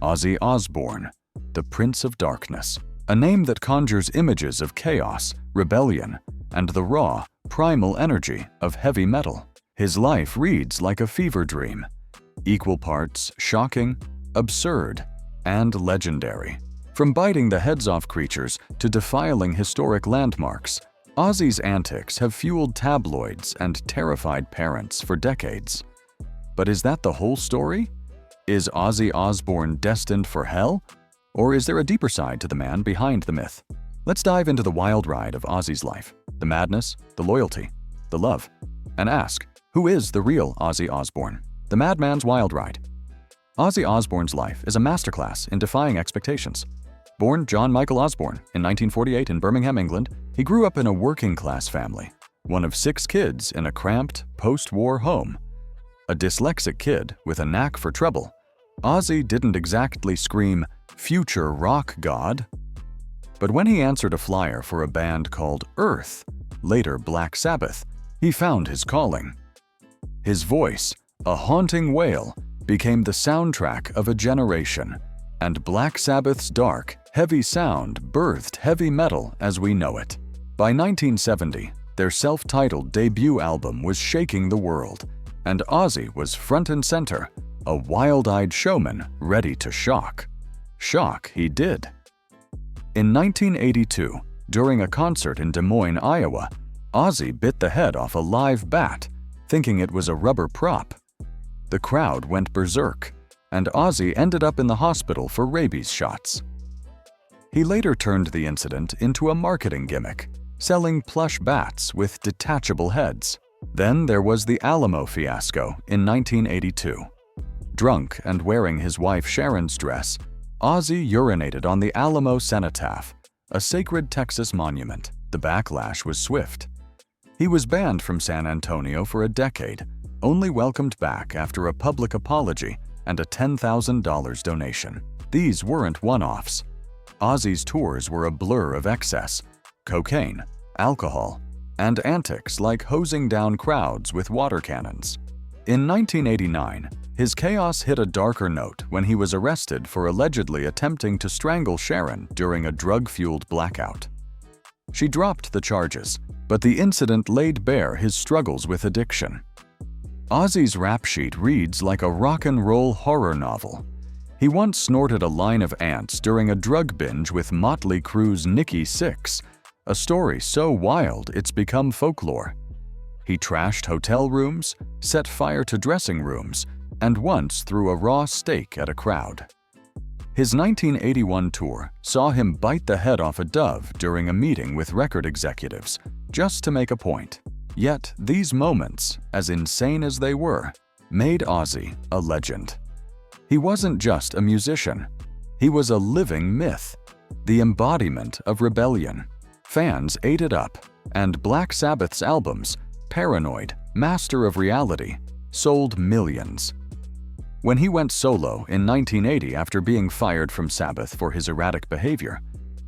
Ozzy Osbourne, the Prince of Darkness, a name that conjures images of chaos, rebellion, and the raw, primal energy of heavy metal. His life reads like a fever dream, equal parts shocking, absurd, and legendary. From biting the heads off creatures to defiling historic landmarks, Ozzy's antics have fueled tabloids and terrified parents for decades. But is that the whole story? Is Ozzy Osbourne destined for hell? Or is there a deeper side to the man behind the myth? Let's dive into the wild ride of Ozzy's life, the madness, the loyalty, the love, and ask, who is the real Ozzy Osbourne? The madman's wild ride. Ozzy Osbourne's life is a masterclass in defying expectations. Born John Michael Osbourne in 1948 in Birmingham, England, he grew up in a working-class family, one of 6 kids in a cramped, post-war home. A dyslexic kid with a knack for treble, Ozzy didn't exactly scream, "Future rock god." But when he answered a flyer for a band called Earth, later Black Sabbath, he found his calling. His voice, a haunting wail, became the soundtrack of a generation, and Black Sabbath's dark, heavy sound birthed heavy metal as we know it. By 1970, their self-titled debut album was shaking the world, and Ozzy was front and center, a wild-eyed showman ready to shock. Shock he did. In 1982, during a concert in Des Moines, Iowa, Ozzy bit the head off a live bat, thinking it was a rubber prop. The crowd went berserk, and Ozzy ended up in the hospital for rabies shots. He later turned the incident into a marketing gimmick, selling plush bats with detachable heads. Then there was the Alamo fiasco in 1982. Drunk and wearing his wife Sharon's dress, Ozzy urinated on the Alamo cenotaph, a sacred Texas monument. The backlash was swift. He was banned from San Antonio for a decade, only welcomed back after a public apology and a $10,000 donation. These weren't one-offs. Ozzy's tours were a blur of excess, cocaine, alcohol, and antics like hosing down crowds with water cannons. In 1989, his chaos hit a darker note when he was arrested for allegedly attempting to strangle Sharon during a drug-fueled blackout. She dropped the charges, but the incident laid bare his struggles with addiction. Ozzy's rap sheet reads like a rock and roll horror novel. He once snorted a line of ants during a drug binge with Motley Crue's Nikki Sixx, a story so wild it's become folklore. He trashed hotel rooms, set fire to dressing rooms, and once threw a raw steak at a crowd. His 1981 tour saw him bite the head off a dove during a meeting with record executives, just to make a point. Yet these moments, as insane as they were, made Ozzy a legend. He wasn't just a musician. He was a living myth, the embodiment of rebellion. Fans ate it up, and Black Sabbath's albums, Paranoid, Master of Reality, sold millions. When he went solo in 1980 after being fired from Sabbath for his erratic behavior,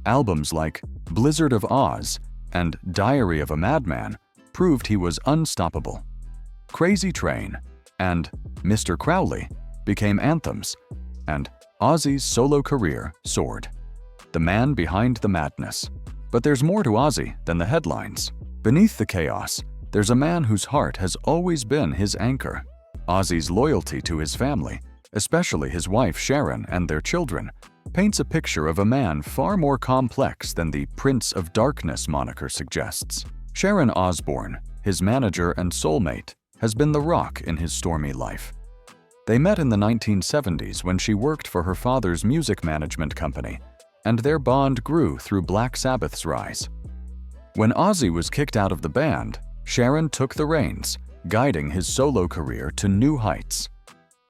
albums like Blizzard of Oz and Diary of a Madman proved he was unstoppable. Crazy Train and Mr. Crowley became anthems, and Ozzy's solo career soared. The man behind the madness. But there's more to Ozzy than the headlines. Beneath the chaos, there's a man whose heart has always been his anchor. Ozzy's loyalty to his family, especially his wife Sharon and their children, paints a picture of a man far more complex than the Prince of Darkness moniker suggests. Sharon Osbourne, his manager and soulmate, has been the rock in his stormy life. They met in the 1970s when she worked for her father's music management company, and their bond grew through Black Sabbath's rise. When Ozzy was kicked out of the band, Sharon took the reins, guiding his solo career to new heights.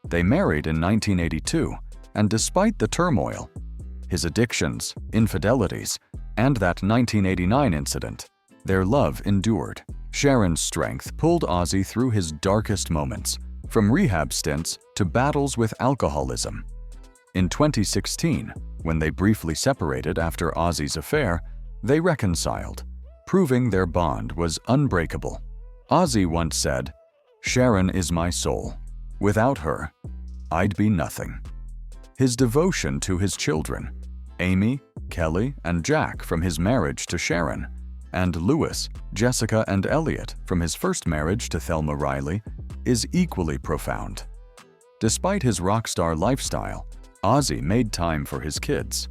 They married in 1982, and despite the turmoil, his addictions, infidelities, and that 1989 incident, their love endured. Sharon's strength pulled Ozzy through his darkest moments, from rehab stints to battles with alcoholism. In 2016, when they briefly separated after Ozzy's affair, they reconciled, proving their bond was unbreakable. Ozzy once said, "Sharon is my soul. Without her, I'd be nothing." his devotion to his children, Amy, Kelly, and Jack from his marriage to Sharon, and Louis, Jessica, and Elliot from his first marriage to Thelma Riley, is equally profound. Despite his rock star lifestyle, Ozzy made time for his kids.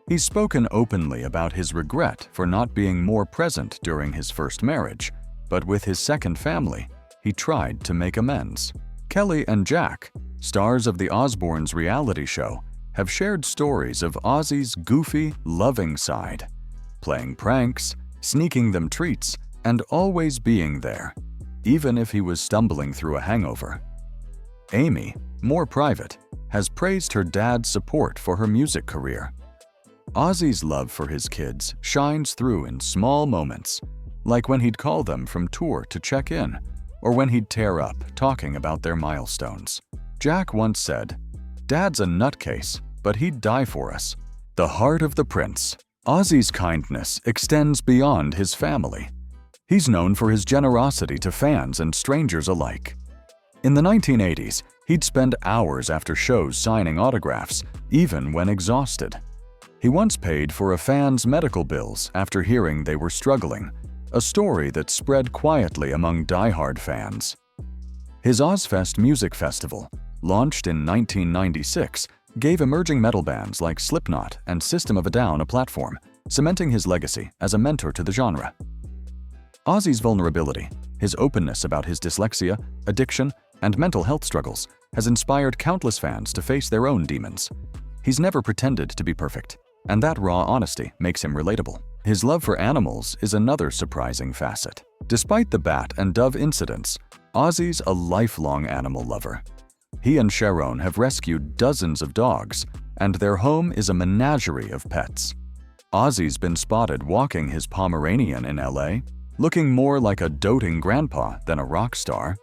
He's spoken openly about his regret for not being more present during his first marriage, but with his second family, he tried to make amends. Kelly and Jack, stars of the Osbournes reality show, have shared stories of Ozzy's goofy, loving side, playing pranks, sneaking them treats, and always being there, even if he was stumbling through a hangover. Amy, more private, has praised her dad's support for her music career. Ozzy's love for his kids shines through in small moments, like when he'd call them from tour to check in, or when he'd tear up talking about their milestones. Jack once said, "Dad's a nutcase, but he'd die for us." The heart of the prince. Ozzy's kindness extends beyond his family. He's known for his generosity to fans and strangers alike. In the 1980s, he'd spend hours after shows signing autographs, even when exhausted. He once paid for a fan's medical bills after hearing they were struggling, a story that spread quietly among die-hard fans. His Ozzfest Music Festival, launched in 1996, gave emerging metal bands like Slipknot and System of a Down a platform, cementing his legacy as a mentor to the genre. Ozzy's vulnerability, his openness about his dyslexia, addiction, and mental health struggles has inspired countless fans to face their own demons. He's never pretended to be perfect, and that raw honesty makes him relatable. His love for animals is another surprising facet. Despite the bat and dove incidents, Ozzy's a lifelong animal lover. He and Sharon have rescued dozens of dogs, and their home is a menagerie of pets. Ozzy's been spotted walking his Pomeranian in LA, looking more like a doting grandpa than a rock star.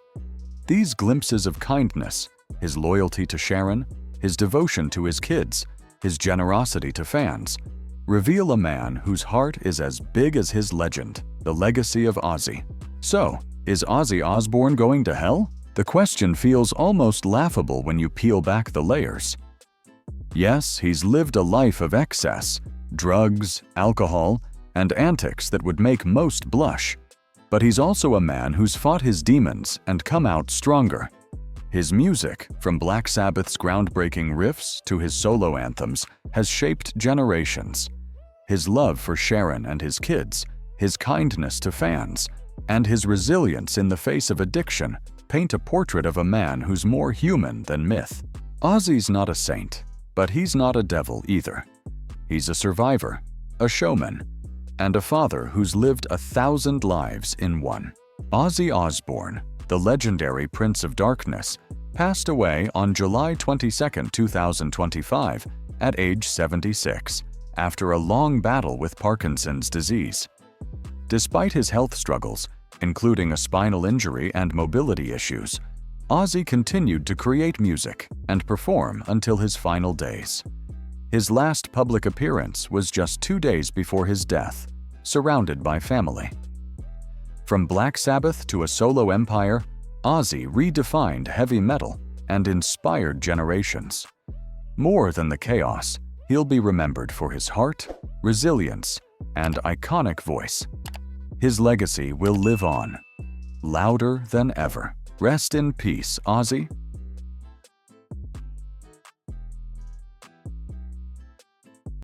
These glimpses of kindness, his loyalty to Sharon, his devotion to his kids, his generosity to fans, reveal a man whose heart is as big as his legend, the legacy of Ozzy. So, is Ozzy Osbourne going to hell? The question feels almost laughable when you peel back the layers. Yes, he's lived a life of excess, drugs, alcohol, and antics that would make most blush. But he's also a man who's fought his demons and come out stronger. His music, from Black Sabbath's groundbreaking riffs to his solo anthems, has shaped generations. His love for Sharon and his kids, his kindness to fans, and his resilience in the face of addiction paint a portrait of a man who's more human than myth. Ozzy's not a saint, but he's not a devil either. He's a survivor, a showman, and a father who's lived 1,000 lives in one. Ozzy Osbourne, the legendary Prince of Darkness, passed away on July 22, 2025, at age 76, after a long battle with Parkinson's disease. Despite his health struggles, including a spinal injury and mobility issues, Ozzy continued to create music and perform until his final days. His last public appearance was just 2 days before his death, surrounded by family. From Black Sabbath to a solo empire, Ozzy redefined heavy metal and inspired generations. More than the chaos, he'll be remembered for his heart, resilience, and iconic voice. His legacy will live on, louder than ever. Rest in peace, Ozzy.